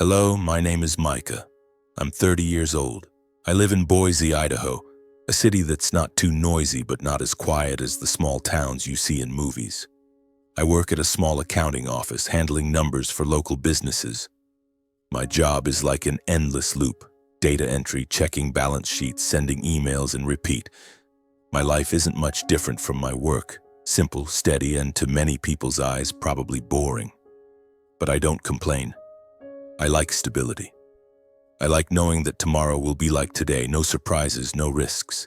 Hello, my name is Micah. I'm 30 years old. I live in Boise, Idaho, a city that's not too noisy but not as quiet as the small towns you see in movies. I work at a small accounting office handling numbers for local businesses. My job is like an endless loop: data entry, checking balance sheets, sending emails, and repeat. My life isn't much different from my work: simple, steady, and to many people's eyes, probably boring. But I don't complain. I like stability. I like knowing that tomorrow will be like today, no surprises, no risks.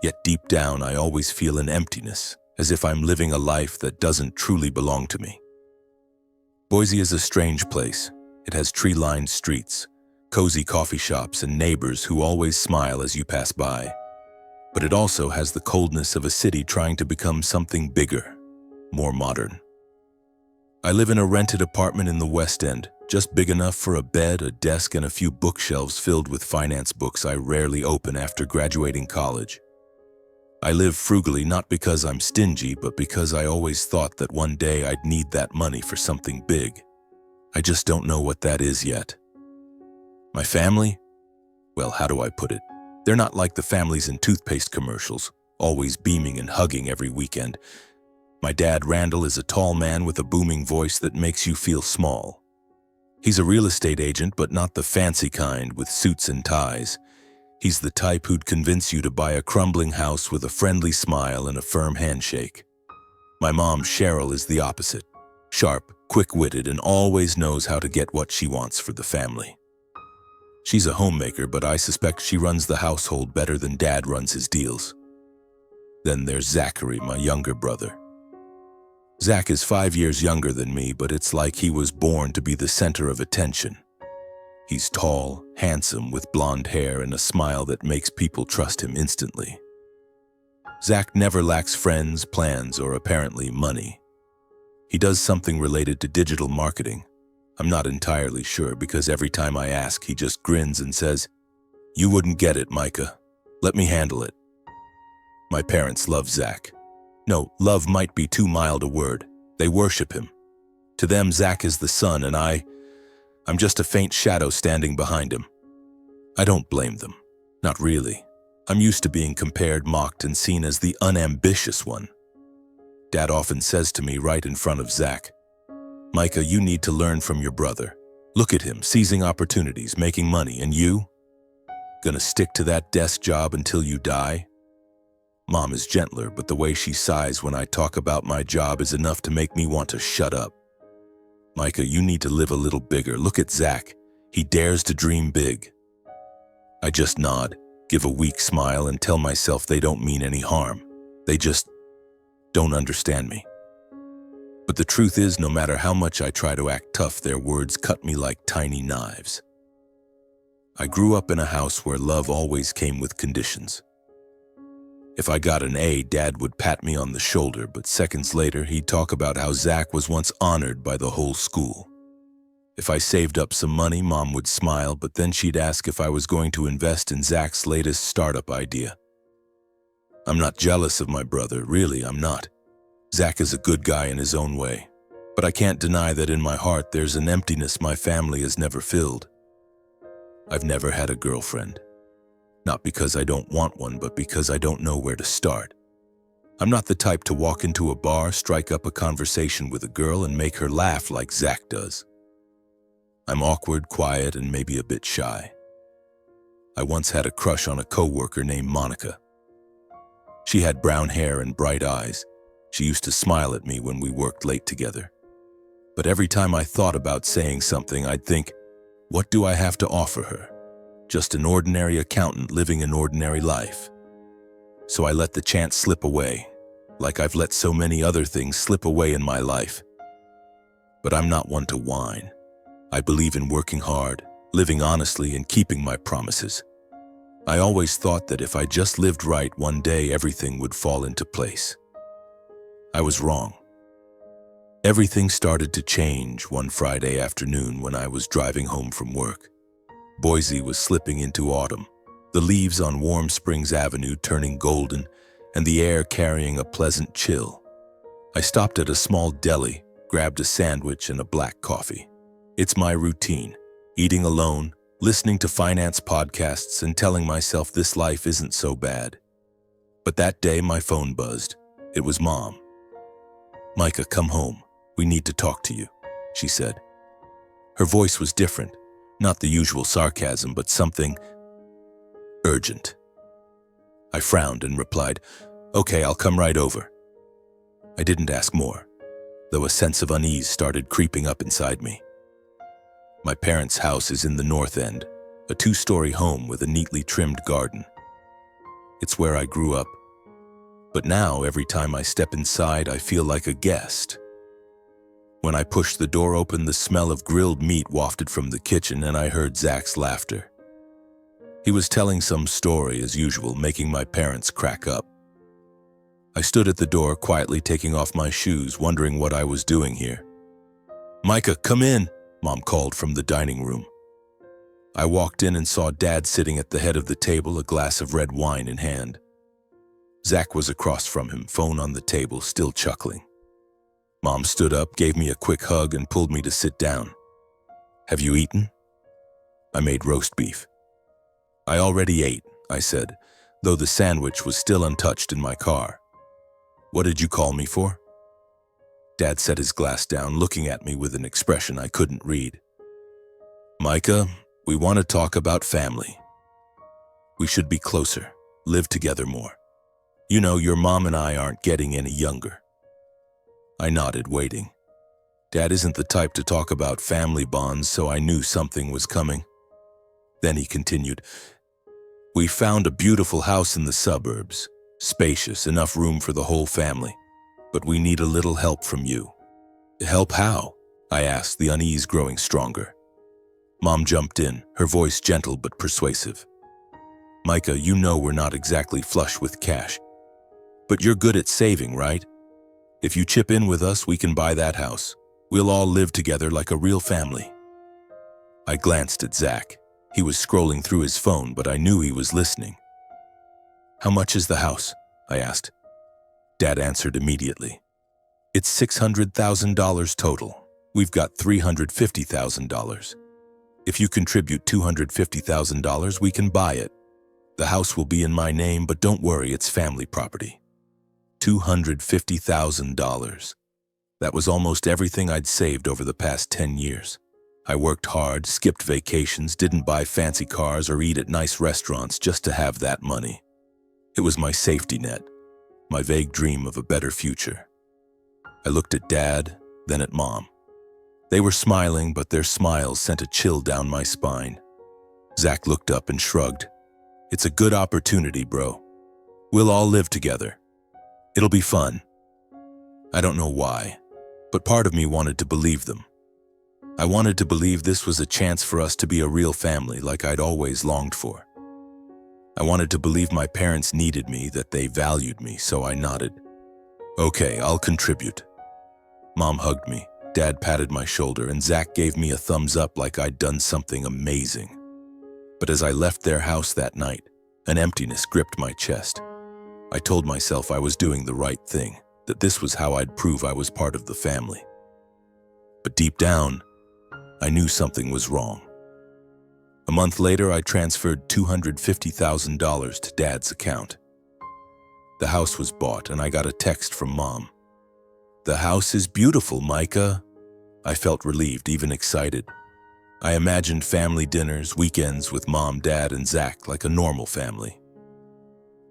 Yet deep down, I always feel an emptiness, as if I'm living a life that doesn't truly belong to me. Boise is a strange place. It has tree-lined streets, cozy coffee shops, and neighbors who always smile as you pass by. But it also has the coldness of a city trying to become something bigger, more modern. I live in a rented apartment in the West End, just big enough for a bed, a desk, and a few bookshelves filled with finance books I rarely open after graduating college. I live frugally not because I'm stingy, but because I always thought that one day I'd need that money for something big. I just don't know what that is yet. My family? Well, how do I put it? They're not like the families in toothpaste commercials, always beaming and hugging every weekend. My dad, Randall, is a tall man with a booming voice that makes you feel small. He's a real estate agent, but not the fancy kind with suits and ties. He's the type who'd convince you to buy a crumbling house with a friendly smile and a firm handshake. My mom, Cheryl, is the opposite: sharp, quick-witted, and always knows how to get what she wants for the family. She's a homemaker, but I suspect she runs the household better than Dad runs his deals. Then there's Zachary, my younger brother. Zach is 5 years younger than me, but it's like he was born to be the center of attention. He's tall, handsome, with blonde hair and a smile that makes people trust him instantly. Zach never lacks friends, plans, or apparently money. He does something related to digital marketing. I'm not entirely sure because every time I ask, he just grins and says, "You wouldn't get it, Micah. Let me handle it." My parents love Zach. No, love might be too mild a word. They worship him. To them, Zach is the sun, and I'm just a faint shadow standing behind him. I don't blame them. Not really. I'm used to being compared, mocked, and seen as the unambitious one. Dad often says to me right in front of Zach, "Micah, you need to learn from your brother. Look at him, seizing opportunities, making money, and you? Gonna stick to that desk job until you die?" Mom is gentler, but the way she sighs when I talk about my job is enough to make me want to shut up. "Micah, you need to live a little bigger. Look at Zach. He dares to dream big." I just nod, give a weak smile, and tell myself they don't mean any harm. They just don't understand me. But the truth is, no matter how much I try to act tough, their words cut me like tiny knives. I grew up in a house where love always came with conditions. If I got an A, Dad would pat me on the shoulder, but seconds later, he'd talk about how Zach was once honored by the whole school. If I saved up some money, Mom would smile, but then she'd ask if I was going to invest in Zach's latest startup idea. I'm not jealous of my brother, really, I'm not. Zach is a good guy in his own way, but I can't deny that in my heart there's an emptiness my family has never filled. I've never had a girlfriend. Not because I don't want one, but because I don't know where to start. I'm not the type to walk into a bar, strike up a conversation with a girl, and make her laugh like Zach does. I'm awkward, quiet, and maybe a bit shy. I once had a crush on a coworker named Monica. She had brown hair and bright eyes. She used to smile at me when we worked late together. But every time I thought about saying something, I'd think, what do I have to offer her? Just an ordinary accountant living an ordinary life. So I let the chance slip away, like I've let so many other things slip away in my life. But I'm not one to whine. I believe in working hard, living honestly, and keeping my promises. I always thought that if I just lived right, one day everything would fall into place. I was wrong. Everything started to change one Friday afternoon when I was driving home from work. Boise was slipping into autumn, the leaves on Warm Springs Avenue turning golden, and the air carrying a pleasant chill. I stopped at a small deli, grabbed a sandwich and a black coffee. It's my routine. eating alone, listening to finance podcasts and telling myself this life isn't so bad. But that day my phone buzzed. It was Mom. "Micah, come home. We need to talk to you," she said. Her voice was different, not the usual sarcasm, but something urgent. I frowned and replied, "Okay, I'll come right over." I didn't ask more, though a sense of unease started creeping up inside me. My parents' house is in the north end, a 2-story home with a neatly trimmed garden. It's where I grew up. But now, every time I step inside, I feel like a guest. When I pushed the door open, the smell of grilled meat wafted from the kitchen, and I heard Zach's laughter. He was telling some story as usual, making my parents crack up. I stood at the door, quietly taking off my shoes, wondering what I was doing here. "Micah, come in," Mom called from the dining room. I walked in and saw Dad sitting at the head of the table, a glass of red wine in hand. Zach was across from him, phone on the table, still chuckling. Mom stood up, gave me a quick hug, and pulled me to sit down. "Have you eaten?" "I made roast beef." "I already ate," I said, though the sandwich was still untouched in my car. "What did you call me for?" Dad set his glass down, looking at me with an expression I couldn't read. "Micah, we want to talk about family. We should be closer, live together more. You know, your mom and I aren't getting any younger." I nodded, waiting. Dad isn't the type to talk about family bonds, so I knew something was coming. Then he continued, "We found a beautiful house in the suburbs, spacious, enough room for the whole family. But we need a little help from you." "Help how?" I asked, the unease growing stronger. Mom jumped in, her voice gentle but persuasive. "Micah, you know we're not exactly flush with cash. But you're good at saving, right? If you chip in with us, we can buy that house. We'll all live together like a real family." I glanced at Zach. He was scrolling through his phone, but I knew he was listening. "How much is the house?" I asked. Dad answered immediately. "It's $600,000 total. We've got $350,000. If you contribute $250,000, we can buy it. The house will be in my name, but don't worry, it's family property." $250,000. That was almost everything I'd saved over the past 10 years. I worked hard, skipped vacations, didn't buy fancy cars or eat at nice restaurants just to have that money. It was my safety net, my vague dream of a better future. I looked at Dad, then at Mom. They were smiling, but their smiles sent a chill down my spine. Zach looked up and shrugged. "It's a good opportunity, bro. We'll all live together. It'll be fun." I don't know why, but part of me wanted to believe them. I wanted to believe this was a chance for us to be a real family like I'd always longed for. I wanted to believe my parents needed me, that they valued me, so I nodded. "Okay, I'll contribute." Mom hugged me, Dad patted my shoulder, and Zach gave me a thumbs up like I'd done something amazing. But as I left their house that night, an emptiness gripped my chest. I told myself I was doing the right thing, that this was how I'd prove I was part of the family. But deep down, I knew something was wrong. A month later, I transferred $250,000 to Dad's account. The house was bought, and I got a text from Mom. "The house is beautiful, Micah." I felt relieved, even excited. I imagined family dinners, weekends with Mom, Dad, and Zach like a normal family.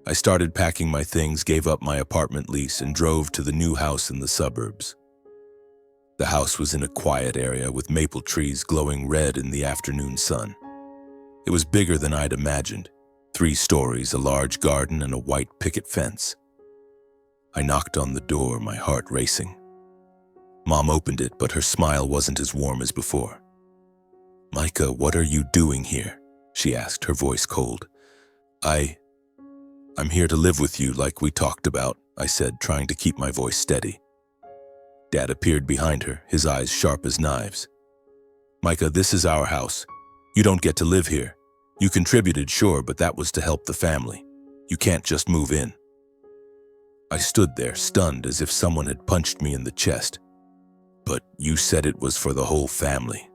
I started packing my things, gave up my apartment lease, and drove to the new house in the suburbs. The house was in a quiet area with maple trees glowing red in the afternoon sun. It was bigger than I'd imagined. 3 stories, a large garden, and a white picket fence. I knocked on the door, my heart racing. Mom opened it, but her smile wasn't as warm as before. "Micah, what are you doing here?" she asked, her voice cold. I'm here to live with you like we talked about," I said, trying to keep my voice steady. Dad appeared behind her, his eyes sharp as knives. "Micah, this is our house. You don't get to live here. You contributed, sure, but that was to help the family. You can't just move in." I stood there, stunned, as if someone had punched me in the chest. "But you said it was for the whole family."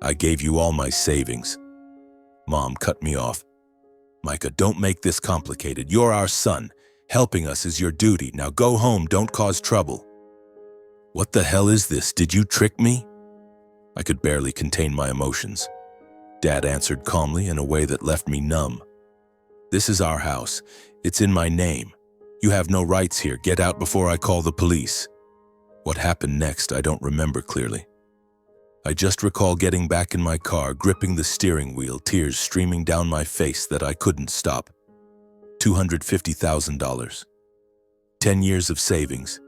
I gave you all my savings. Mom cut me off. Micah, don't make this complicated. You're our son. Helping us is your duty. Now go home, don't cause trouble. What the hell is this? Did you trick me? I could barely contain my emotions. Dad answered calmly in a way that left me numb. This is our house. It's in my name. You have no rights here. Get out before I call the police. What happened next, I don't remember clearly. I just recall getting back in my car, gripping the steering wheel, tears streaming down my face that I couldn't stop. $250,000. 10 years of savings.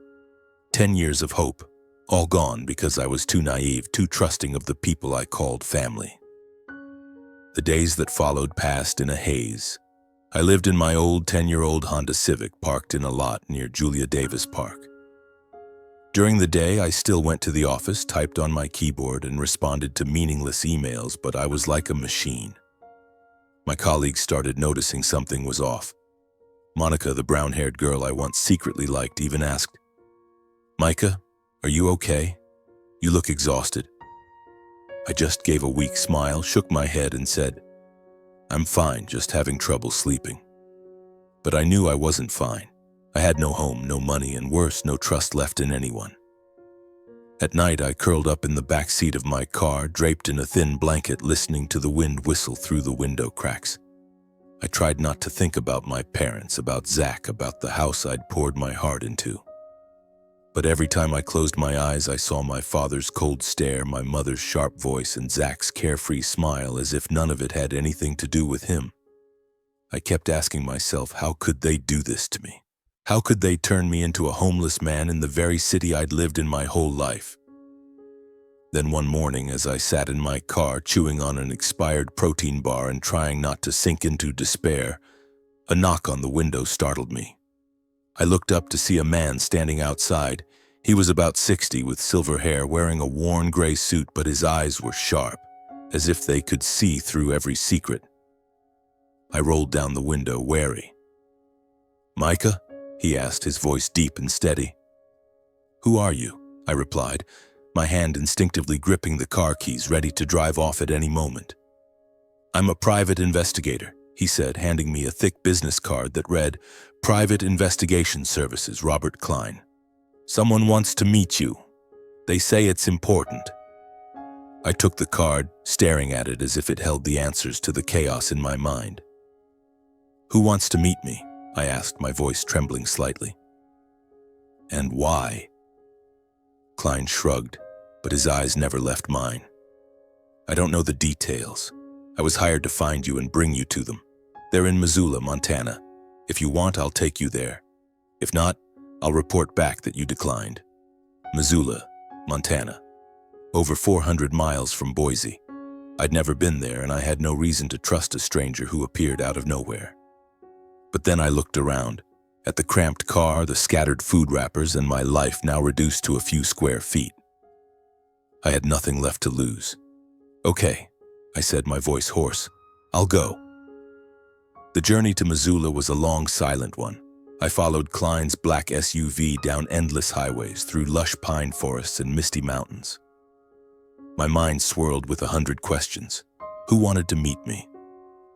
10 years of hope. All gone because I was too naive, too trusting of the people I called family. The days that followed passed in a haze. I lived in my old 10-year-old Honda Civic parked in a lot near Julia Davis Park. During the day, I still went to the office, typed on my keyboard, and responded to meaningless emails, but I was like a machine. My colleagues started noticing something was off. Monica, the brown-haired girl I once secretly liked, even asked, "Micah, are you okay? You look exhausted." I just gave a weak smile, shook my head, and said, "I'm fine, just having trouble sleeping." But I knew I wasn't fine. I had no home, no money, and worse, no trust left in anyone. At night, I curled up in the back seat of my car, draped in a thin blanket, listening to the wind whistle through the window cracks. I tried not to think about my parents, about Zach, about the house I'd poured my heart into. But every time I closed my eyes, I saw my father's cold stare, my mother's sharp voice, and Zach's carefree smile, as if none of it had anything to do with him. I kept asking myself, how could they do this to me? How could they turn me into a homeless man in the very city I'd lived in my whole life? Then one morning, as I sat in my car, chewing on an expired protein bar and trying not to sink into despair, a knock on the window startled me. I looked up to see a man standing outside. He was about 60, with silver hair, wearing a worn gray suit, but his eyes were sharp, as if they could see through every secret. I rolled down the window, wary. "Micah?" he asked, his voice deep and steady. "Who are you?" I replied, my hand instinctively gripping the car keys, ready to drive off at any moment. "I'm a private investigator," he said, handing me a thick business card that read, "Private Investigation Services, Robert Klein. Someone wants to meet you. They say it's important." I took the card, staring at it as if it held the answers to the chaos in my mind. "Who wants to meet me?" I asked, my voice trembling slightly. "And why?" Klein shrugged, but his eyes never left mine. "I don't know the details. I was hired to find you and bring you to them. They're in Missoula, Montana. If you want, I'll take you there. If not, I'll report back that you declined." Missoula, Montana. Over 400 miles from Boise. I'd never been there, and I had no reason to trust a stranger who appeared out of nowhere. But then I looked around, at the cramped car, the scattered food wrappers, and my life now reduced to a few square feet. I had nothing left to lose. "Okay," I said, my voice hoarse. "I'll go." The journey to Missoula was a long, silent one. I followed Klein's black SUV down endless highways, through lush pine forests and misty mountains. My mind swirled with 100 questions. Who wanted to meet me?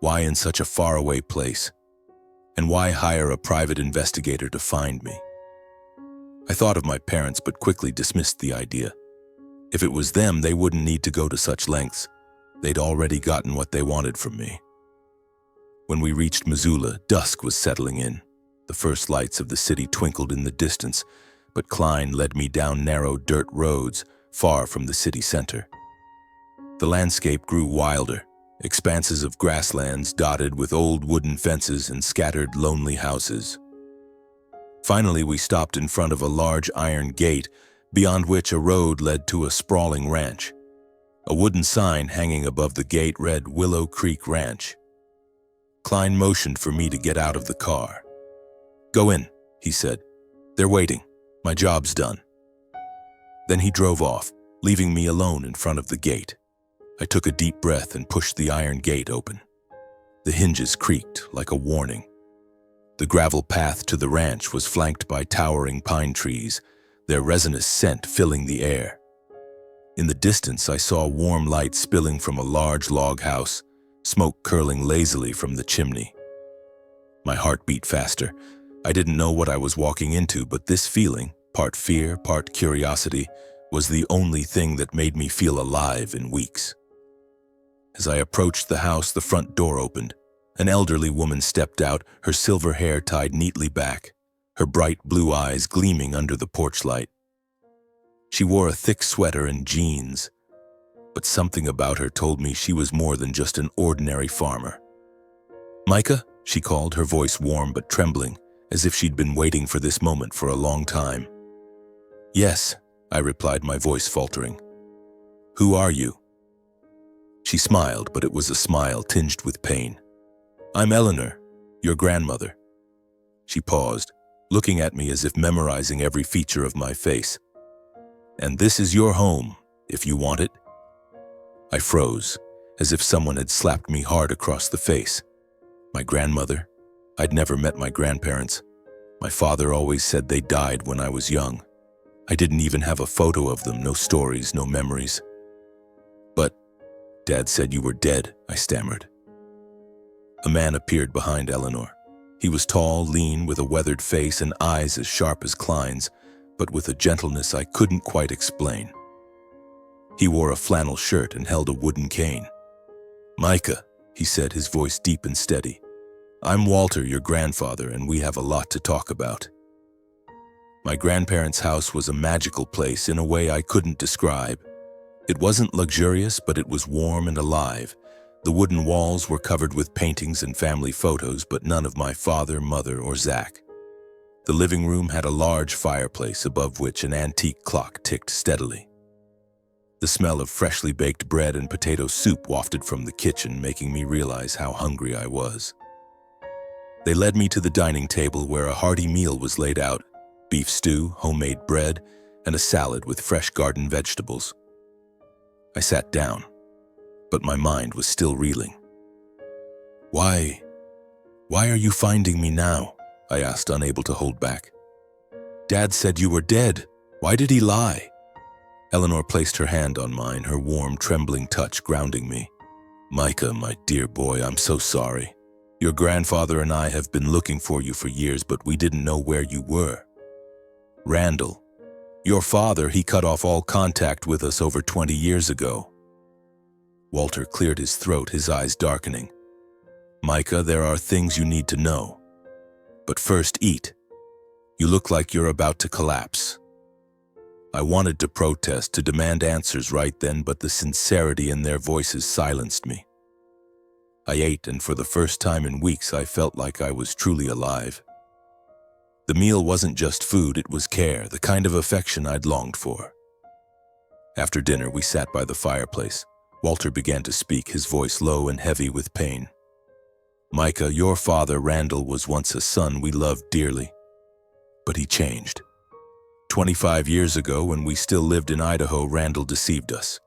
Why in such a faraway place? And why hire a private investigator to find me? I thought of my parents, but quickly dismissed the idea. If it was them, they wouldn't need to go to such lengths. They'd already gotten what they wanted from me. When we reached Missoula, dusk was settling in. The first lights of the city twinkled in the distance, but Klein led me down narrow dirt roads, far from the city center. The landscape grew wilder, expanses of grasslands dotted with old wooden fences and scattered lonely houses. Finally, we stopped in front of a large iron gate, beyond which a road led to a sprawling ranch. A wooden sign hanging above the gate read Willow Creek Ranch. Klein motioned for me to get out of the car. "Go in," he said. "They're waiting. My job's done." Then he drove off, leaving me alone in front of the gate. I took a deep breath and pushed the iron gate open. The hinges creaked like a warning. The gravel path to the ranch was flanked by towering pine trees, their resinous scent filling the air. In the distance, I saw warm light spilling from a large log house, smoke curling lazily from the chimney. My heart beat faster. I didn't know what I was walking into, but this feeling, part fear, part curiosity, was the only thing that made me feel alive in weeks. As I approached the house, the front door opened. An elderly woman stepped out, her silver hair tied neatly back, her bright blue eyes gleaming under the porch light. She wore a thick sweater and jeans, but something about her told me she was more than just an ordinary farmer. "Micah," she called, her voice warm but trembling, as if she'd been waiting for this moment for a long time. "Yes," I replied, my voice faltering. "Who are you?" She smiled, but it was a smile tinged with pain. "I'm Eleanor, your grandmother." She paused, looking at me as if memorizing every feature of my face. "And this is your home, if you want it." I froze, as if someone had slapped me hard across the face. My grandmother? I'd never met my grandparents. My father always said they died when I was young. I didn't even have a photo of them, no stories, no memories. "But Dad said you were dead," I stammered. A man appeared behind Eleanor. He was tall, lean, with a weathered face and eyes as sharp as Klein's, but with a gentleness I couldn't quite explain. He wore a flannel shirt and held a wooden cane. "Micah," he said, his voice deep and steady. "I'm Walter, your grandfather, and we have a lot to talk about." My grandparents' house was a magical place in a way I couldn't describe. It wasn't luxurious, but it was warm and alive. The wooden walls were covered with paintings and family photos, but none of my father, mother, or Zach. The living room had a large fireplace above which an antique clock ticked steadily. The smell of freshly baked bread and potato soup wafted from the kitchen, making me realize how hungry I was. They led me to the dining table where a hearty meal was laid out: beef stew, homemade bread, and a salad with fresh garden vegetables. I sat down, but my mind was still reeling. Why are you finding me now?" I asked, unable to hold back. "Dad said you were dead. Why did he lie?" Eleanor placed her hand on mine, her warm, trembling touch grounding me. "Micah, my dear boy, I'm so sorry. Your grandfather and I have been looking for you for years, but we didn't know where you were. Randall, your father, he cut off all contact with us over 20 years ago." Walter cleared his throat, his eyes darkening. "Micah, there are things you need to know. But first, eat. You look like you're about to collapse." I wanted to protest, to demand answers right then, but the sincerity in their voices silenced me. I ate, and for the first time in weeks, I felt like I was truly alive. The meal wasn't just food, it was care, the kind of affection I'd longed for. After dinner, we sat by the fireplace. Walter began to speak, his voice low and heavy with pain. "Micah, your father, Randall, was once a son we loved dearly. But he changed. 25 years ago, when we still lived in Idaho, Randall deceived us.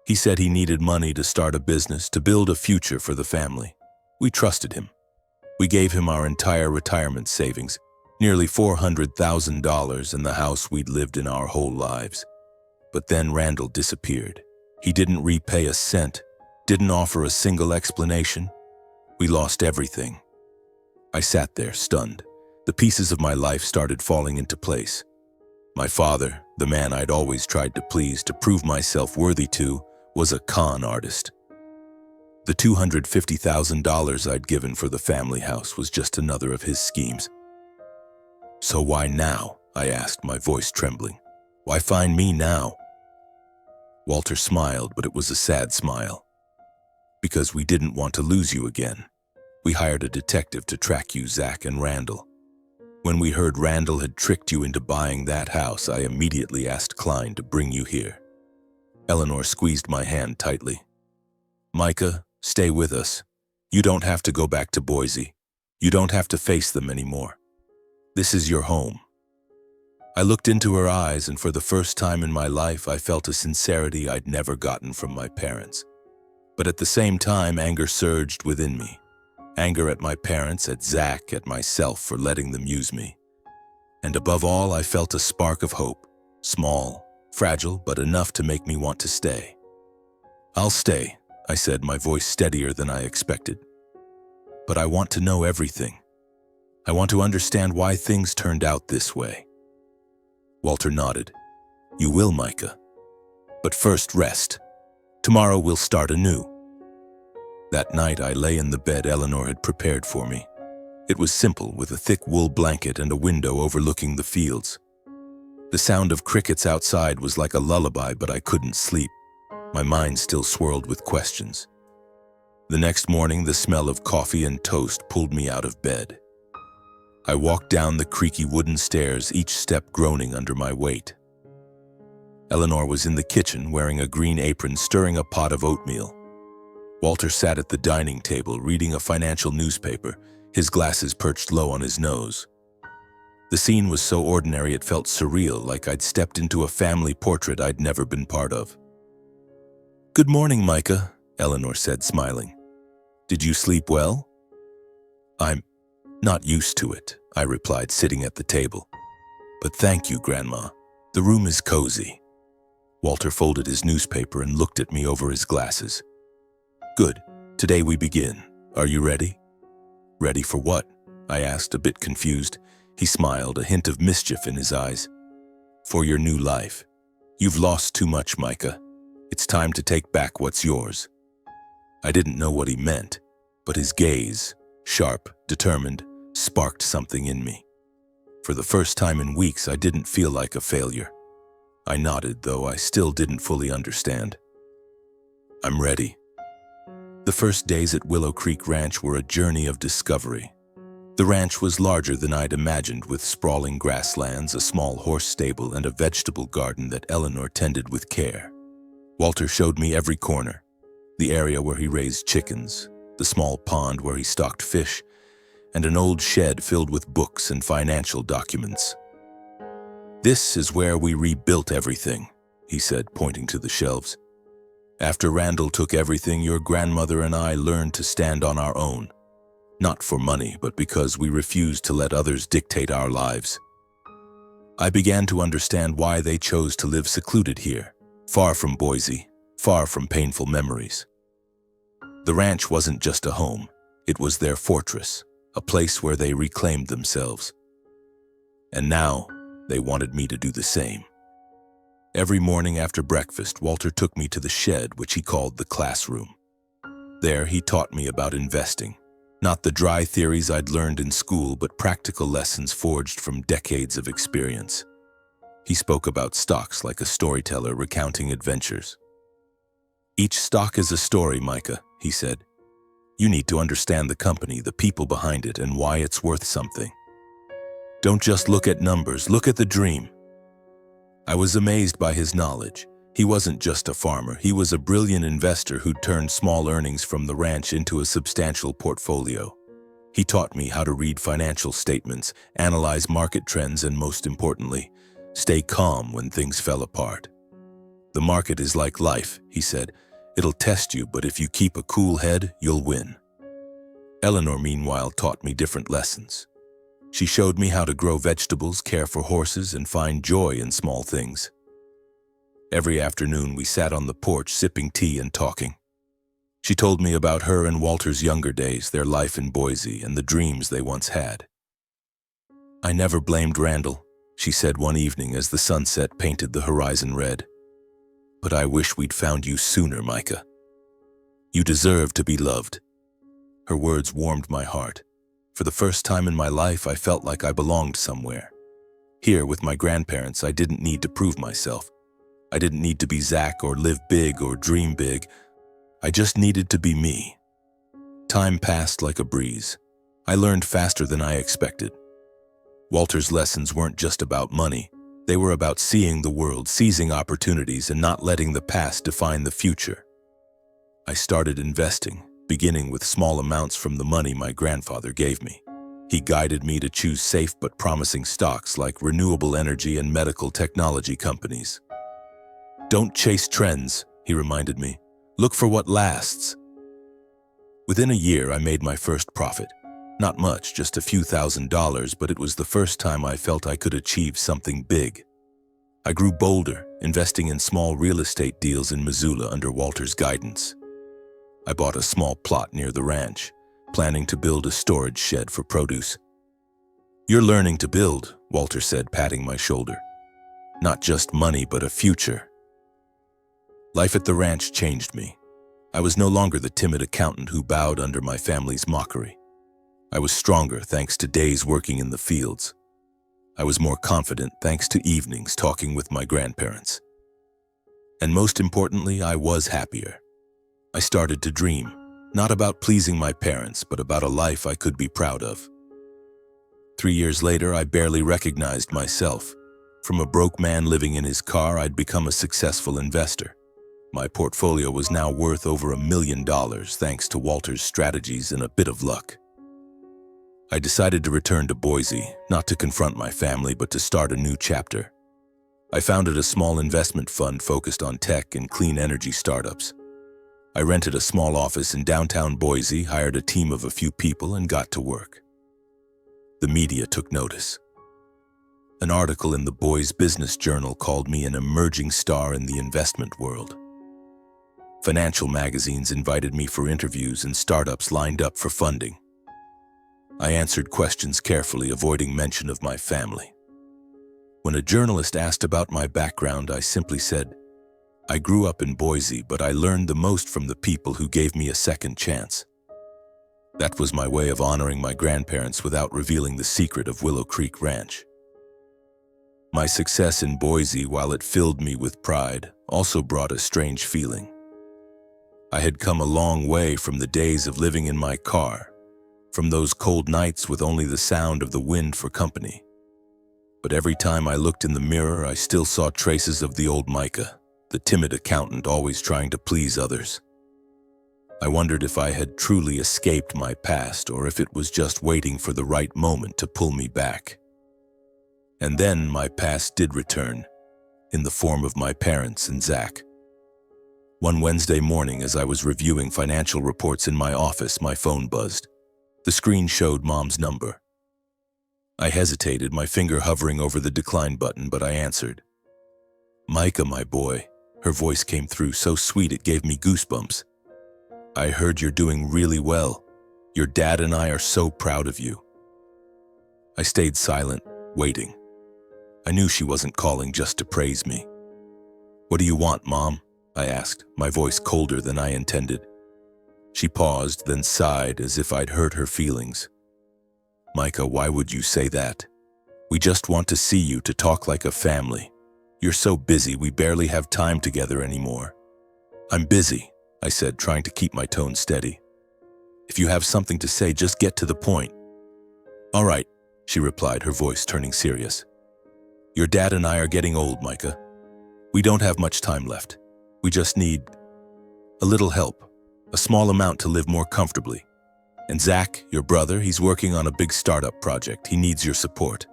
He said he needed money to start a business, to build a future for the family. We trusted him. We gave him our entire retirement savings, nearly $400,000, and the house we'd lived in our whole lives. But then Randall disappeared. He didn't repay a cent, didn't offer a single explanation. We lost everything." I sat there, stunned. The pieces of my life started falling into place. My father, the man I'd always tried to please, to prove myself worthy to, was a con artist. The $250,000 I'd given for the family house was just another of his schemes. "So why now?" I asked, my voice trembling. "Why find me now?" Walter smiled, but it was a sad smile. "Because we didn't want to lose you again. We hired a detective to track you, Zach and Randall. When we heard Randall had tricked you into buying that house, I immediately asked Klein to bring you here." Eleanor squeezed my hand tightly. "Micah, stay with us. You don't have to go back to Boise. You don't have to face them anymore. This is your home." I looked into her eyes, and for the first time in my life, I felt a sincerity I'd never gotten from my parents. But at the same time, anger surged within me. Anger at my parents, at Zach, at myself for letting them use me. And above all, I felt a spark of hope, small, fragile but enough to make me want to stay. "I'll stay," I said, my voice steadier than I expected. "But I want to know everything. I want to understand why things turned out this way." Walter nodded. "You will, Micah. But first, rest. Tomorrow we'll start anew." That night I lay in the bed Eleanor had prepared for me. It was simple, with a thick wool blanket and a window overlooking the fields. The sound of crickets outside was like a lullaby, but I couldn't sleep. My mind still swirled with questions. The next morning, the smell of coffee and toast pulled me out of bed. I walked down the creaky wooden stairs, each step groaning under my weight. Eleanor was in the kitchen, wearing a green apron, stirring a pot of oatmeal. Walter sat at the dining table, reading a financial newspaper, his glasses perched low on his nose. The scene was so ordinary it felt surreal, like I'd stepped into a family portrait I'd never been part of. "Good morning, Micah," Eleanor said, smiling. "Did you sleep well?" "I'm not used to it," I replied, sitting at the table. "But thank you, Grandma. The room is cozy." Walter folded his newspaper and looked at me over his glasses. "Good. Today we begin. Are you ready?" "Ready for what?" I asked, a bit confused. He smiled, a hint of mischief in his eyes. "For your new life. You've lost too much, Micah. It's time to take back what's yours." I didn't know what he meant, but his gaze, sharp, determined, sparked something in me. For the first time in weeks, I didn't feel like a failure. I nodded, though I still didn't fully understand. "I'm ready." The first days at Willow Creek Ranch were a journey of discovery. The ranch was larger than I'd imagined, with sprawling grasslands, a small horse stable, and a vegetable garden that Eleanor tended with care. Walter showed me every corner: the area where he raised chickens, the small pond where he stocked fish, and an old shed filled with books and financial documents. "This is where we rebuilt everything," he said, pointing to the shelves. "After Randall took everything, your grandmother and I learned to stand on our own. Not for money, but because we refused to let others dictate our lives." I began to understand why they chose to live secluded here, far from Boise, far from painful memories. The ranch wasn't just a home, it was their fortress, a place where they reclaimed themselves. And now, they wanted me to do the same. Every morning after breakfast, Walter took me to the shed, which he called the classroom. There, he taught me about investing. Not the dry theories I'd learned in school, but practical lessons forged from decades of experience. He spoke about stocks like a storyteller recounting adventures. "Each stock is a story, Micah," he said. "You need to understand the company, the people behind it, and why it's worth something. Don't just look at numbers, look at the dream." I was amazed by his knowledge. He wasn't just a farmer, he was a brilliant investor who'd turned small earnings from the ranch into a substantial portfolio. He taught me how to read financial statements, analyze market trends, and most importantly, stay calm when things fell apart. "The market is like life," he said. "It'll test you, but if you keep a cool head, you'll win." Eleanor, meanwhile, taught me different lessons. She showed me how to grow vegetables, care for horses, and find joy in small things. Every afternoon, we sat on the porch, sipping tea and talking. She told me about her and Walter's younger days, their life in Boise, and the dreams they once had. "I never blamed Randall," she said one evening as the sunset painted the horizon red. "But I wish we'd found you sooner, Micah. You deserve to be loved." Her words warmed my heart. For the first time in my life, I felt like I belonged somewhere. Here, with my grandparents, I didn't need to prove myself. I didn't need to be Zach or live big or dream big. I just needed to be me. Time passed like a breeze. I learned faster than I expected. Walter's lessons weren't just about money. They were about seeing the world, seizing opportunities, and not letting the past define the future. I started investing, beginning with small amounts from the money my grandfather gave me. He guided me to choose safe but promising stocks like renewable energy and medical technology companies. "Don't chase trends," he reminded me. "Look for what lasts." Within a year, I made my first profit. Not much, just a few $1,000s, but it was the first time I felt I could achieve something big. I grew bolder, investing in small real estate deals in Missoula under Walter's guidance. I bought a small plot near the ranch, planning to build a storage shed for produce. "You're learning to build," Walter said, patting my shoulder. "Not just money, but a future." Life at the ranch changed me. I was no longer the timid accountant who bowed under my family's mockery. I was stronger thanks to days working in the fields. I was more confident thanks to evenings talking with my grandparents. And most importantly, I was happier. I started to dream, not about pleasing my parents, but about a life I could be proud of. 3 years later, I barely recognized myself. From a broke man living in his car, I'd become a successful investor. My portfolio was now worth over $1 million thanks to Walter's strategies and a bit of luck. I decided to return to Boise, not to confront my family, but to start a new chapter. I founded a small investment fund focused on tech and clean energy startups. I rented a small office in downtown Boise, hired a team of a few people, and got to work. The media took notice. An article in the Boise Business Journal called me an emerging star in the investment world. Financial magazines invited me for interviews and startups lined up for funding. I answered questions carefully, avoiding mention of my family. When a journalist asked about my background, I simply said, "I grew up in Boise, but I learned the most from the people who gave me a second chance." That was my way of honoring my grandparents without revealing the secret of Willow Creek Ranch. My success in Boise, while it filled me with pride, also brought a strange feeling. I had come a long way from the days of living in my car, from those cold nights with only the sound of the wind for company. But every time I looked in the mirror, I still saw traces of the old Micah, the timid accountant always trying to please others. I wondered if I had truly escaped my past or if it was just waiting for the right moment to pull me back. And then my past did return, in the form of my parents and Zach. One Wednesday morning, as I was reviewing financial reports in my office, my phone buzzed. The screen showed Mom's number. I hesitated, my finger hovering over the decline button, but I answered. "Micah, my boy," her voice came through so sweet it gave me goosebumps. "I heard you're doing really well. Your dad and I are so proud of you." I stayed silent, waiting. I knew she wasn't calling just to praise me. "What do you want, Mom?" I asked, my voice colder than I intended. She paused, then sighed as if I'd hurt her feelings. "Micah, why would you say that? We just want to see you, to talk like a family. You're so busy, we barely have time together anymore." "I'm busy," I said, trying to keep my tone steady. "If you have something to say, just get to the point." "All right," she replied, her voice turning serious. "Your dad and I are getting old, Micah. We don't have much time left. We just need a little help. A small amount to live more comfortably. And Zach, your brother, he's working on a big startup project. He needs your support."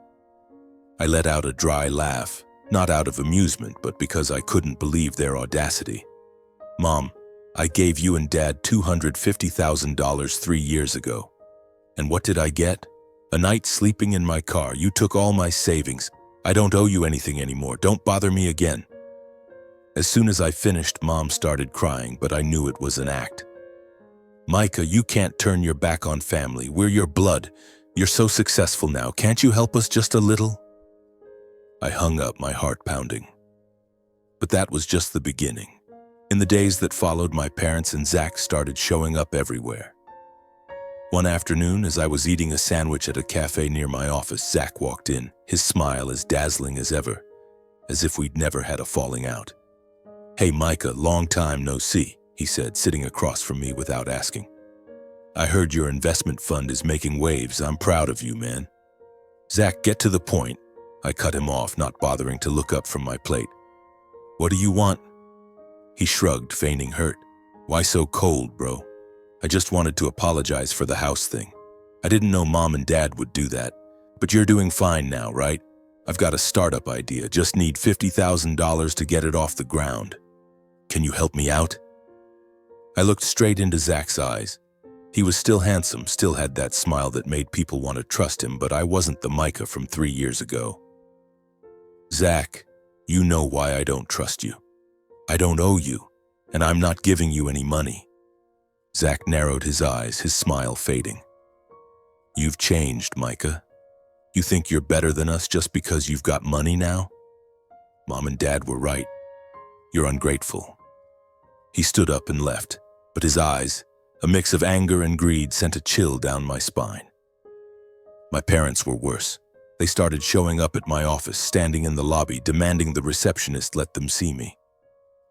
I let out a dry laugh, not out of amusement, but because I couldn't believe their audacity. "Mom, I gave you and Dad $250,000 3 years ago. And what did I get? A night sleeping in my car. You took all my savings. I don't owe you anything anymore. Don't bother me again." As soon as I finished, Mom started crying, but I knew it was an act. "Micah, you can't turn your back on family. We're your blood. You're so successful now. Can't you help us just a little?" I hung up, my heart pounding. But that was just the beginning. In the days that followed, my parents and Zach started showing up everywhere. One afternoon, as I was eating a sandwich at a cafe near my office, Zach walked in, his smile as dazzling as ever, as if we'd never had a falling out. "Hey, Micah, long time no see," he said, sitting across from me without asking. "I heard your investment fund is making waves. I'm proud of you, man." "Zach, get to the point." I cut him off, not bothering to look up from my plate. "What do you want?" He shrugged, feigning hurt. "Why so cold, bro? I just wanted to apologize for the house thing. I didn't know Mom and Dad would do that. But you're doing fine now, right? I've got a startup idea. Just need $50,000 to get it off the ground. Can you help me out?" I looked straight into Zach's eyes. He was still handsome, still had that smile that made people want to trust him, but I wasn't the Micah from 3 years ago. "Zach, You know why I don't trust you. I don't owe you, and I'm not giving you any money." Zach narrowed his eyes, his smile fading. "You've changed, Micah. You think you're better than us just because you've got money now? Mom and Dad were right. You're ungrateful." He stood up and left, but his eyes, a mix of anger and greed, sent a chill down my spine. My parents were worse. They started showing up at my office, standing in the lobby, demanding the receptionist let them see me.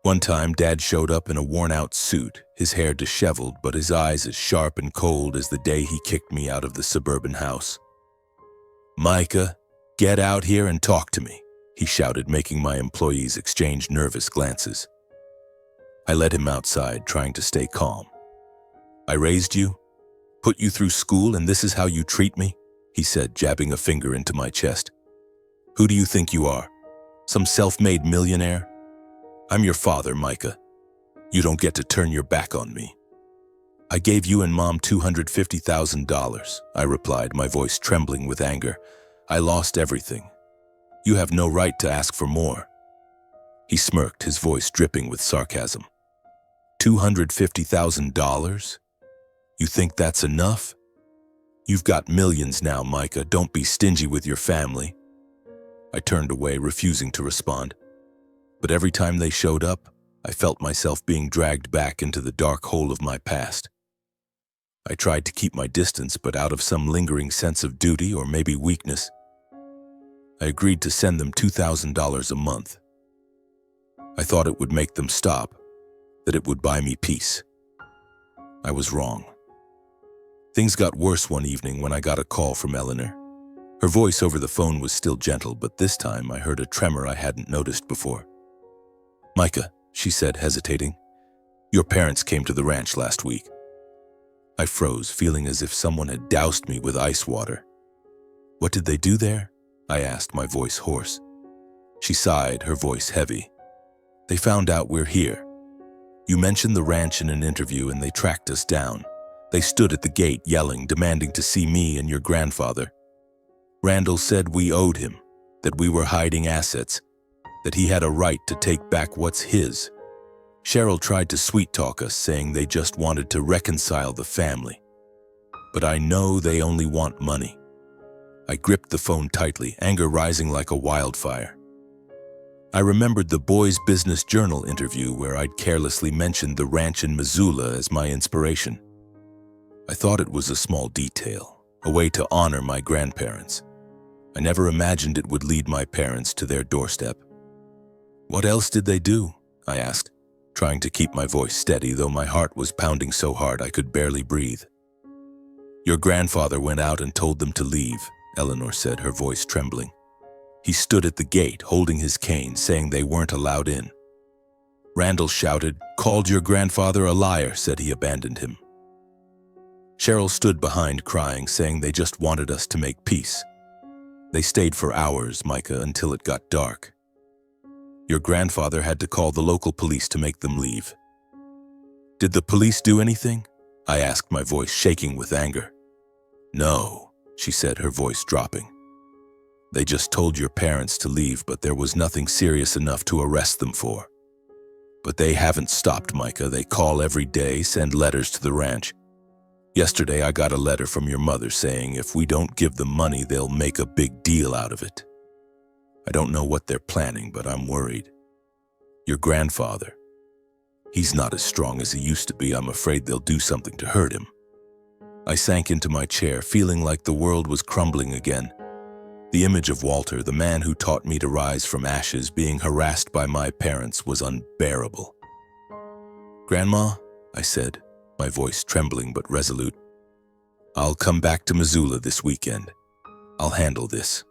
One time, Dad showed up in a worn-out suit, his hair disheveled, but his eyes as sharp and cold as the day he kicked me out of the suburban house. "Micah, get out here and talk to me," he shouted, making my employees exchange nervous glances. I led him outside, trying to stay calm. "I raised you, put you through school, and this is how you treat me?" he said, jabbing a finger into my chest. "Who do you think you are? Some self-made millionaire? I'm your father, Micah. You don't get to turn your back on me." "I gave you and Mom $250,000, I replied, my voice trembling with anger. "I lost everything. You have no right to ask for more." He smirked, his voice dripping with sarcasm. $250,000? You think that's enough? You've got millions now, Micah. Don't be stingy with your family. I turned away, refusing to respond. But every time they showed up, I felt myself being dragged back into the dark hole of my past. I tried to keep my distance, but out of some lingering sense of duty or maybe weakness, I agreed to send them $2,000 a month. I thought it would make them stop, that it would buy me peace. I was wrong. Things got worse one evening when I got a call from Eleanor. Her voice over the phone was still gentle, but this time I heard a tremor I hadn't noticed before. "Micah," she said, hesitating, "your parents came to the ranch last week." I froze, feeling as if someone had doused me with ice water. "What did they do there?" I asked, my voice hoarse. She sighed, her voice heavy. "They found out we're here. You mentioned the ranch in an interview and they tracked us down. They stood at the gate yelling, demanding to see me and your grandfather. Randall said we owed him, that we were hiding assets, that he had a right to take back what's his. Cheryl tried to sweet-talk us, saying they just wanted to reconcile the family. But I know they only want money." I gripped the phone tightly, anger rising like a wildfire. I remembered the Boise Business Journal interview where I'd carelessly mentioned the ranch in Missoula as my inspiration. I thought it was a small detail, a way to honor my grandparents. I never imagined it would lead my parents to their doorstep. "What else did they do?" I asked, trying to keep my voice steady, though my heart was pounding so hard I could barely breathe. "Your grandfather went out and told them to leave," Eleanor said, her voice trembling. "He stood at the gate, holding his cane, saying they weren't allowed in. Randall shouted, 'Called your grandfather a liar,' said he abandoned him. Cheryl stood behind crying, saying they just wanted us to make peace. They stayed for hours, Micah, until it got dark. Your grandfather had to call the local police to make them leave." "Did the police do anything?" I asked, my voice shaking with anger. "No," she said, her voice dropping. "They just told your parents to leave, but there was nothing serious enough to arrest them for. But they haven't stopped, Micah. They call every day, send letters to the ranch. Yesterday I got a letter from your mother saying if we don't give them money, they'll make a big deal out of it. I don't know what they're planning, but I'm worried. Your grandfather, he's not as strong as he used to be. I'm afraid they'll do something to hurt him." I sank into my chair, feeling like the world was crumbling again. The image of Walter, the man who taught me to rise from ashes, being harassed by my parents, was unbearable. "Grandma," I said, my voice trembling but resolute, "I'll come back to Missoula this weekend. I'll handle this.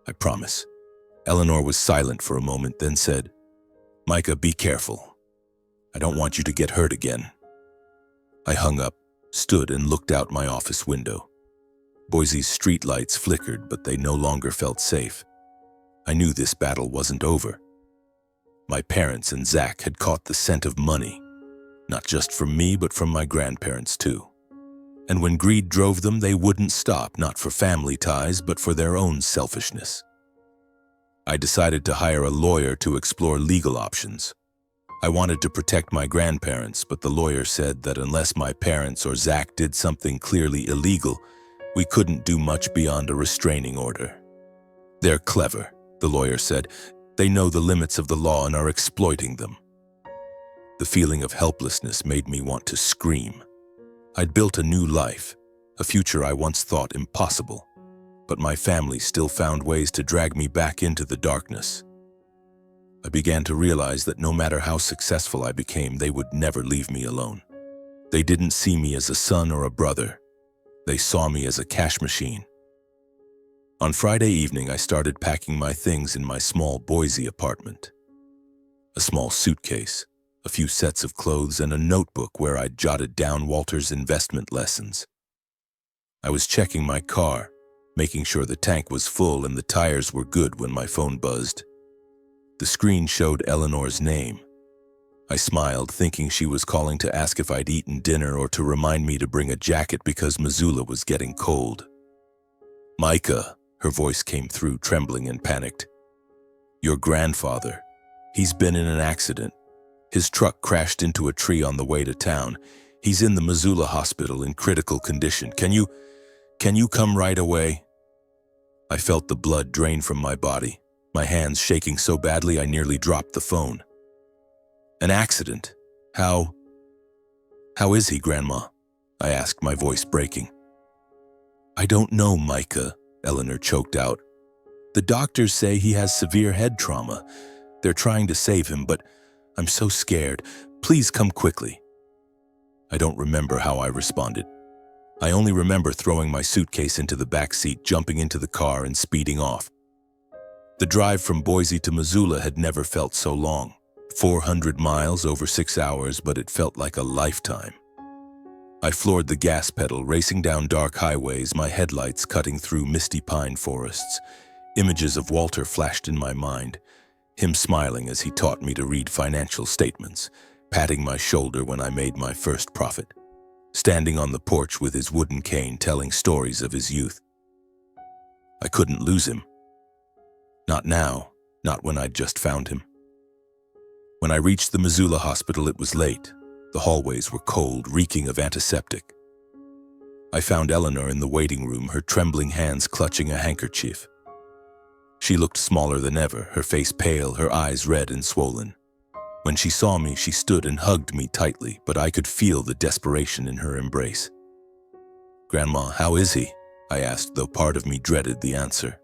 I promise." Eleanor was silent for a moment, then said, "Micah, be careful. I don't want you to get hurt again." I hung up, stood and looked out my office window. Boise's streetlights flickered, but they no longer felt safe. I knew this battle wasn't over. My parents and Zach had caught the scent of money, not just from me, but from my grandparents too. And when greed drove them, they wouldn't stop, not for family ties, but for their own selfishness. I decided to hire a lawyer to explore legal options. I wanted to protect my grandparents, but the lawyer said that unless my parents or Zach did something clearly illegal, we couldn't do much beyond a restraining order. They're clever, the lawyer said. They know the limits of the law and are exploiting them. The feeling of helplessness made me want to scream. I'd built a new life, a future I once thought impossible, but my family still found ways to drag me back into the darkness. I began to realize that no matter how successful I became, they would never leave me alone. They didn't see me as a son or a brother. They saw me as a cash machine. On Friday evening, I started packing my things in my small Boise apartment. A small suitcase, a few sets of clothes, and a notebook where I'd jotted down Walter's investment lessons. I was checking my car, making sure the tank was full and the tires were good when my phone buzzed. The screen showed Eleanor's name. I smiled, thinking she was calling to ask if I'd eaten dinner or to remind me to bring a jacket because Missoula was getting cold. "Micah," her voice came through, trembling and panicked. "Your grandfather. He's been in an accident. His truck crashed into a tree on the way to town. He's in the Missoula hospital in critical condition. Can you come right away?" I felt the blood drain from my body, my hands shaking so badly I nearly dropped the phone. "An accident? How is he, Grandma?" I asked, my voice breaking. "I don't know, Micah," Eleanor choked out. "The doctors say he has severe head trauma. They're trying to save him, but I'm so scared. Please come quickly." I don't remember how I responded. I only remember throwing my suitcase into the back seat, jumping into the car, and speeding off. The drive from Boise to Missoula had never felt so long. 400 miles over 6 hours, but it felt like a lifetime. I floored the gas pedal, racing down dark highways, my headlights cutting through misty pine forests. Images of Walter flashed in my mind, him smiling as he taught me to read financial statements, patting my shoulder when I made my first profit, standing on the porch with his wooden cane telling stories of his youth. I couldn't lose him. Not now, not when I'd just found him. When I reached the Missoula hospital, it was late. The hallways were cold, reeking of antiseptic. I found Eleanor in the waiting room, her trembling hands clutching a handkerchief. She looked smaller than ever, her face pale, her eyes red and swollen. When she saw me, she stood and hugged me tightly, but I could feel the desperation in her embrace. "Grandma, how is he?" I asked, though part of me dreaded the answer.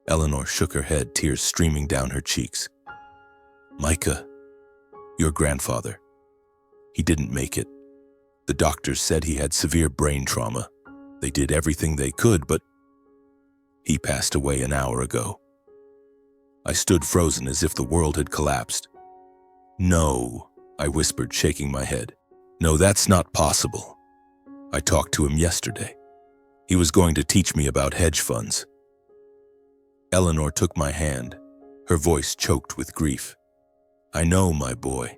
Eleanor shook her head, tears streaming down her cheeks. "Micah, your grandfather. He didn't make it. The doctors said he had severe brain trauma. They did everything they could, but he passed away an hour ago." I stood frozen as if the world had collapsed. "No," I whispered, shaking my head. "No, that's not possible. I talked to him yesterday. He was going to teach me about hedge funds." Eleanor took my hand, her voice choked with grief. "I know, my boy.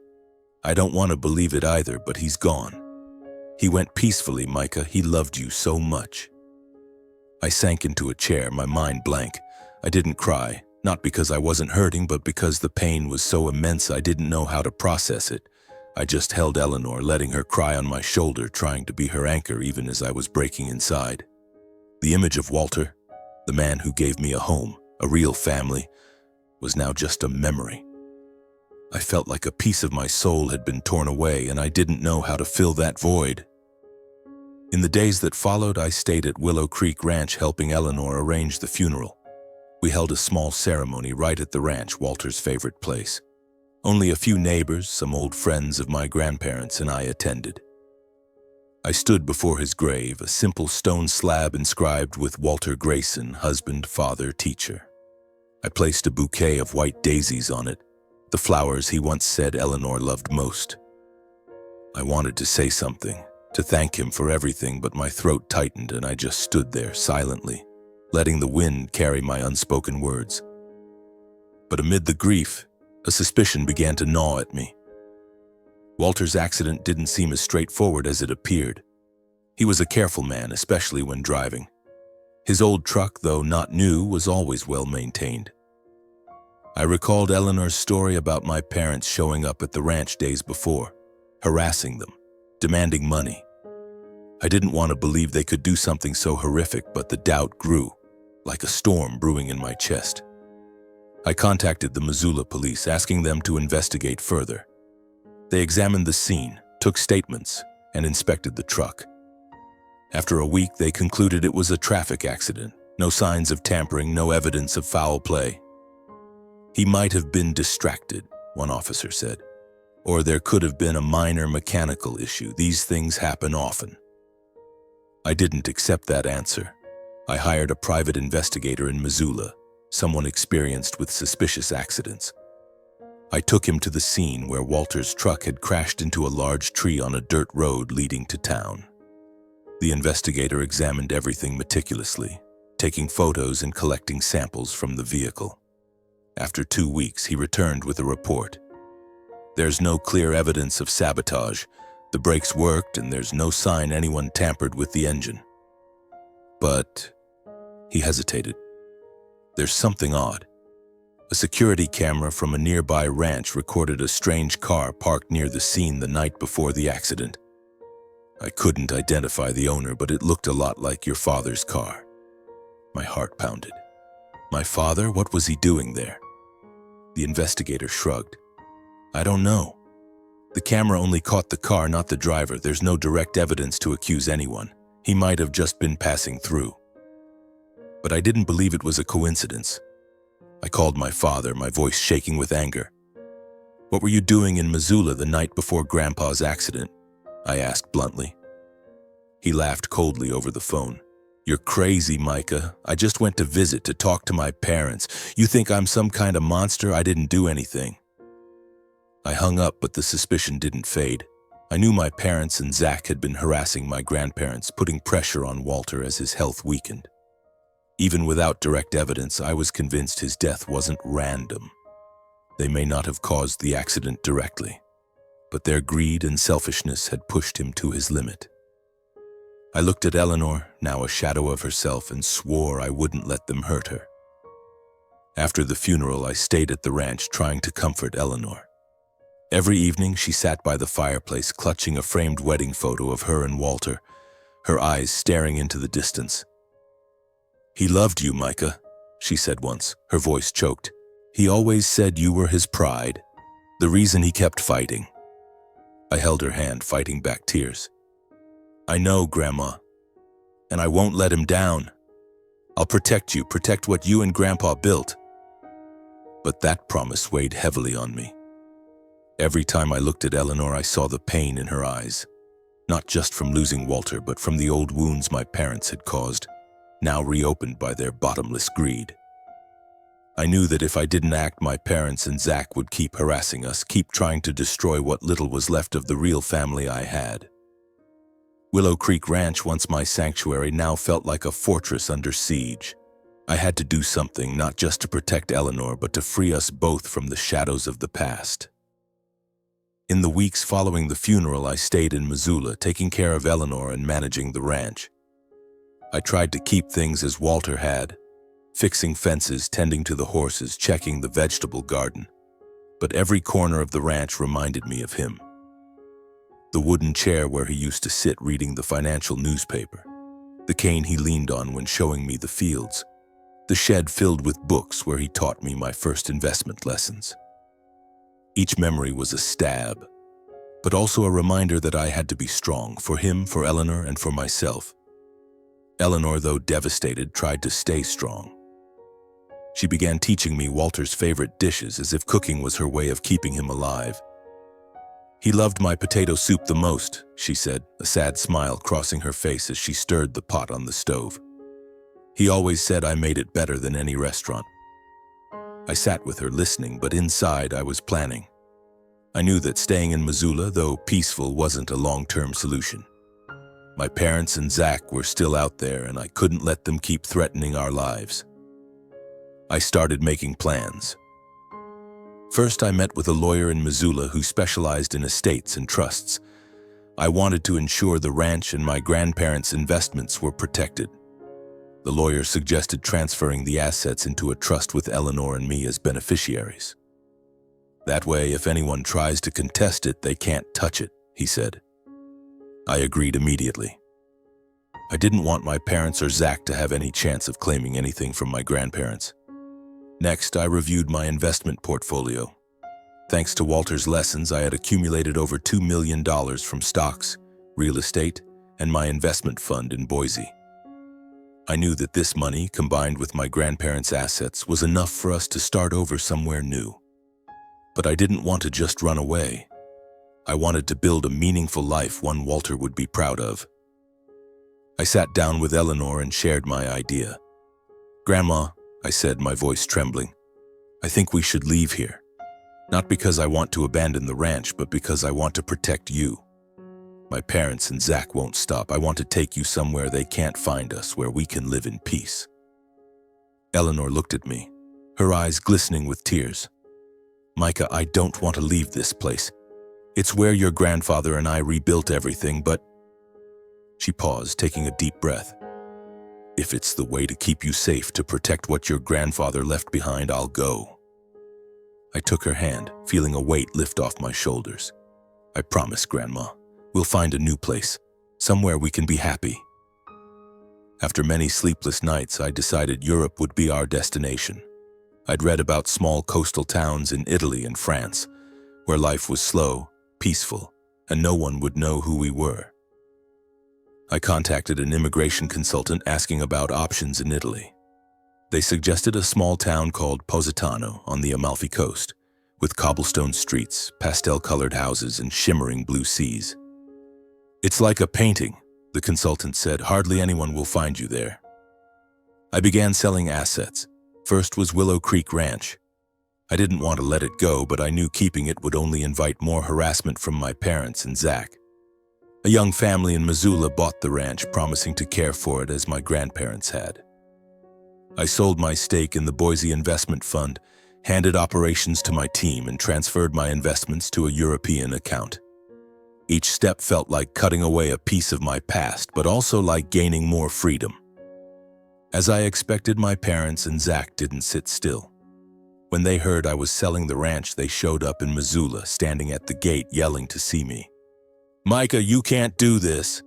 I don't want to believe it either, but he's gone. He went peacefully, Micah. He loved you so much." I sank into a chair, my mind blank. I didn't cry, not because I wasn't hurting, but because the pain was so immense I didn't know how to process it. I just held Eleanor, letting her cry on my shoulder, trying to be her anchor even as I was breaking inside. The image of Walter, the man who gave me a home, a real family, was now just a memory. I felt like a piece of my soul had been torn away, and I didn't know how to fill that void. In the days that followed, I stayed at Willow Creek Ranch helping Eleanor arrange the funeral. We held a small ceremony right at the ranch, Walter's favorite place. Only a few neighbors, some old friends of my grandparents, and I attended. I stood before his grave, a simple stone slab inscribed with Walter Grayson, husband, father, teacher. I placed a bouquet of white daisies on it, the flowers he once said Eleanor loved most. I wanted to say something, to thank him for everything, but my throat tightened and I just stood there silently, letting the wind carry my unspoken words. But amid the grief, a suspicion began to gnaw at me. Walter's accident didn't seem as straightforward as it appeared. He was a careful man, especially when driving. His old truck, though not new, was always well maintained. I recalled Eleanor's story about my parents showing up at the ranch days before, harassing them, demanding money. I didn't want to believe they could do something so horrific, but the doubt grew, like a storm brewing in my chest. I contacted the Missoula police, asking them to investigate further. They examined the scene, took statements, and inspected the truck. After a week, they concluded it was a traffic accident. No signs of tampering, no evidence of foul play. He might have been distracted, one officer said, or there could have been a minor mechanical issue. These things happen often. I didn't accept that answer. I hired a private investigator in Missoula, someone experienced with suspicious accidents. I took him to the scene where Walter's truck had crashed into a large tree on a dirt road leading to town. The investigator examined everything meticulously, taking photos and collecting samples from the vehicle. After 2 weeks, he returned with a report. There's no clear evidence of sabotage. The brakes worked and there's no sign anyone tampered with the engine. But he hesitated. There's something odd. A security camera from a nearby ranch recorded a strange car parked near the scene the night before the accident. I couldn't identify the owner, but it looked a lot like your father's car. My heart pounded. My father? What was he doing there? The investigator shrugged. I don't know. The camera only caught the car, not the driver. There's no direct evidence to accuse anyone. He might have just been passing through. But I didn't believe it was a coincidence. I called my father, my voice shaking with anger. What were you doing in Missoula the night before Grandpa's accident? I asked bluntly. He laughed coldly over the phone. You're crazy, Micah. I just went to visit, to talk to my parents. You think I'm some kind of monster? I didn't do anything. I hung up, but the suspicion didn't fade. I knew my parents and Zach had been harassing my grandparents, putting pressure on Walter as his health weakened. Even without direct evidence, I was convinced his death wasn't random. They may not have caused the accident directly, but their greed and selfishness had pushed him to his limit. I looked at Eleanor, now a shadow of herself, and swore I wouldn't let them hurt her. After the funeral, I stayed at the ranch trying to comfort Eleanor. Every evening, she sat by the fireplace, clutching a framed wedding photo of her and Walter, her eyes staring into the distance. He loved you, Micah, she said once, her voice choked. He always said you were his pride, the reason he kept fighting. I held her hand, fighting back tears. I know, Grandma, and I won't let him down. I'll protect you, protect what you and Grandpa built. But that promise weighed heavily on me. Every time I looked at Eleanor, I saw the pain in her eyes, not just from losing Walter, but from the old wounds my parents had caused, now reopened by their bottomless greed. I knew that if I didn't act, my parents and Zach would keep harassing us, keep trying to destroy what little was left of the real family I had. Willow Creek Ranch, once my sanctuary, now felt like a fortress under siege. I had to do something, not just to protect Eleanor, but to free us both from the shadows of the past. In the weeks following the funeral, I stayed in Missoula, taking care of Eleanor and managing the ranch. I tried to keep things as Walter had, fixing fences, tending to the horses, checking the vegetable garden. But every corner of the ranch reminded me of him. The wooden chair where he used to sit reading the financial newspaper, the cane he leaned on when showing me the fields, the shed filled with books where he taught me my first investment lessons. Each memory was a stab, but also a reminder that I had to be strong for him, for Eleanor, and for myself. Eleanor, though devastated, tried to stay strong. She began teaching me Walter's favorite dishes, as if cooking was her way of keeping him alive. He loved my potato soup the most, she said, a sad smile crossing her face as she stirred the pot on the stove. He always said I made it better than any restaurant. I sat with her listening, but inside I was planning. I knew that staying in Missoula, though peaceful, wasn't a long-term solution. My parents and Zach were still out there, and I couldn't let them keep threatening our lives. I started making plans. First, I met with a lawyer in Missoula who specialized in estates and trusts. I wanted to ensure the ranch and my grandparents' investments were protected. The lawyer suggested transferring the assets into a trust with Eleanor and me as beneficiaries. That way, if anyone tries to contest it, they can't touch it, he said. I agreed immediately. I didn't want my parents or Zach to have any chance of claiming anything from my grandparents. Next, I reviewed my investment portfolio. Thanks to Walter's lessons, I had accumulated over $2 million from stocks, real estate, and my investment fund in Boise. I knew that this money, combined with my grandparents' assets, was enough for us to start over somewhere new. But I didn't want to just run away. I wanted to build a meaningful life, one Walter would be proud of. I sat down with Eleanor and shared my idea. "Grandma," I said, my voice trembling, "I think we should leave here. Not because I want to abandon the ranch, but because I want to protect you. My parents and Zach won't stop. I want to take you somewhere they can't find us, where we can live in peace." Eleanor looked at me, her eyes glistening with tears. "Micah, I don't want to leave this place. It's where your grandfather and I rebuilt everything, but..." She paused, taking a deep breath. "If it's the way to keep you safe, to protect what your grandfather left behind, I'll go." I took her hand, feeling a weight lift off my shoulders. "I promise, Grandma, we'll find a new place, somewhere we can be happy." After many sleepless nights, I decided Europe would be our destination. I'd read about small coastal towns in Italy and France, where life was slow, peaceful, and no one would know who we were. I contacted an immigration consultant asking about options in Italy. They suggested a small town called Positano on the Amalfi Coast, with cobblestone streets, pastel-colored houses, and shimmering blue seas. "It's like a painting," the consultant said. "Hardly anyone will find you there." I began selling assets. First was Willow Creek Ranch. I didn't want to let it go, but I knew keeping it would only invite more harassment from my parents and Zach. A young family in Missoula bought the ranch, promising to care for it as my grandparents had. I sold my stake in the Boise investment fund, handed operations to my team, and transferred my investments to a European account. Each step felt like cutting away a piece of my past, but also like gaining more freedom. As I expected, my parents and Zach didn't sit still. When they heard I was selling the ranch, they showed up in Missoula, standing at the gate, yelling to see me. "Micah, you can't do this,"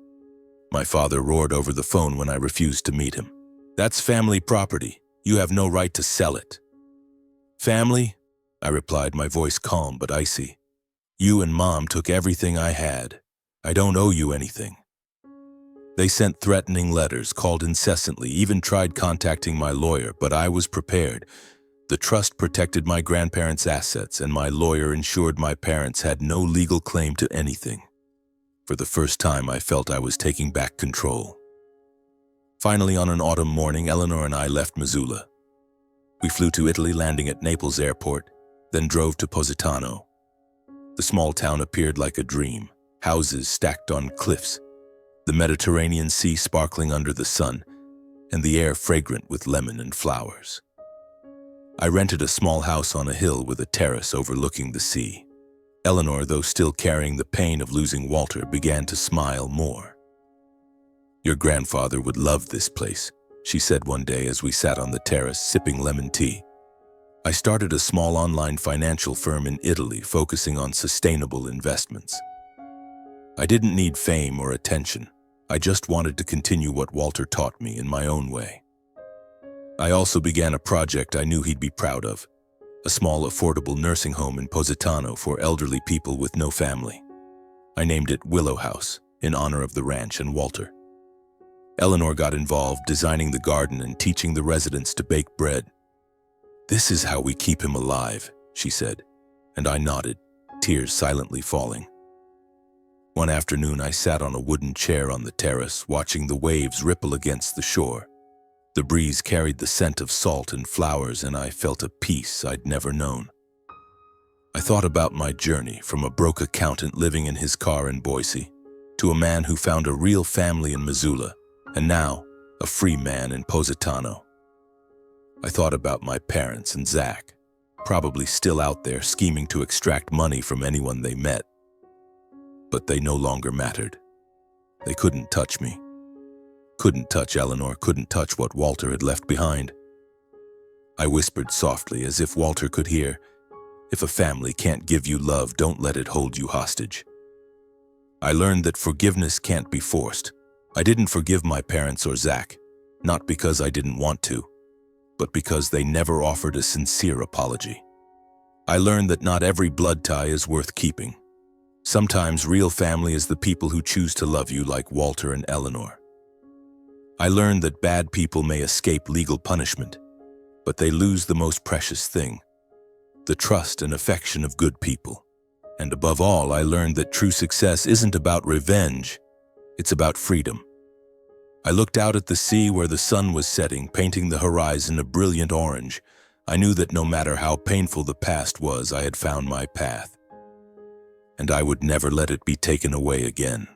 my father roared over the phone when I refused to meet him. "That's family property. You have no right to sell it." "Family?" I replied, my voice calm but icy. "You and Mom took everything I had. I don't owe you anything." They sent threatening letters, called incessantly, even tried contacting my lawyer, but I was prepared. The trust protected my grandparents' assets, and my lawyer ensured my parents had no legal claim to anything. For the first time, I felt I was taking back control. Finally, on an autumn morning, Eleanor and I left Missoula. We flew to Italy, landing at Naples Airport, then drove to Positano. The small town appeared like a dream, houses stacked on cliffs, the Mediterranean Sea sparkling under the sun, and the air fragrant with lemon and flowers. I rented a small house on a hill with a terrace overlooking the sea. Eleanor, though still carrying the pain of losing Walter, began to smile more. "Your grandfather would love this place," she said one day as we sat on the terrace sipping lemon tea. "I started a small online financial firm in Italy focusing on sustainable investments. I didn't need fame or attention. I just wanted to continue what Walter taught me in my own way." I also began a project I knew he'd be proud of, a small affordable nursing home in Positano for elderly people with no family. I named it Willow House, in honor of the ranch and Walter. Eleanor got involved, designing the garden and teaching the residents to bake bread. "This is how we keep him alive," she said, and I nodded, tears silently falling. One afternoon, I sat on a wooden chair on the terrace, watching the waves ripple against the shore. The breeze carried the scent of salt and flowers, and I felt a peace I'd never known. I thought about my journey from a broke accountant living in his car in Boise to a man who found a real family in Missoula, and now a free man in Positano. I thought about my parents and Zach, probably still out there scheming to extract money from anyone they met. But they no longer mattered. They couldn't touch me. Couldn't touch Eleanor, couldn't touch what Walter had left behind. I whispered softly, as if Walter could hear, "If a family can't give you love, don't let it hold you hostage." I learned that forgiveness can't be forced. I didn't forgive my parents or Zach, not because I didn't want to, but because they never offered a sincere apology. I learned that not every blood tie is worth keeping. Sometimes real family is the people who choose to love you, like Walter and Eleanor. I learned that bad people may escape legal punishment, but they lose the most precious thing, the trust and affection of good people. And above all, I learned that true success isn't about revenge, it's about freedom. I looked out at the sea where the sun was setting, painting the horizon a brilliant orange. I knew that no matter how painful the past was, I had found my path, and I would never let it be taken away again.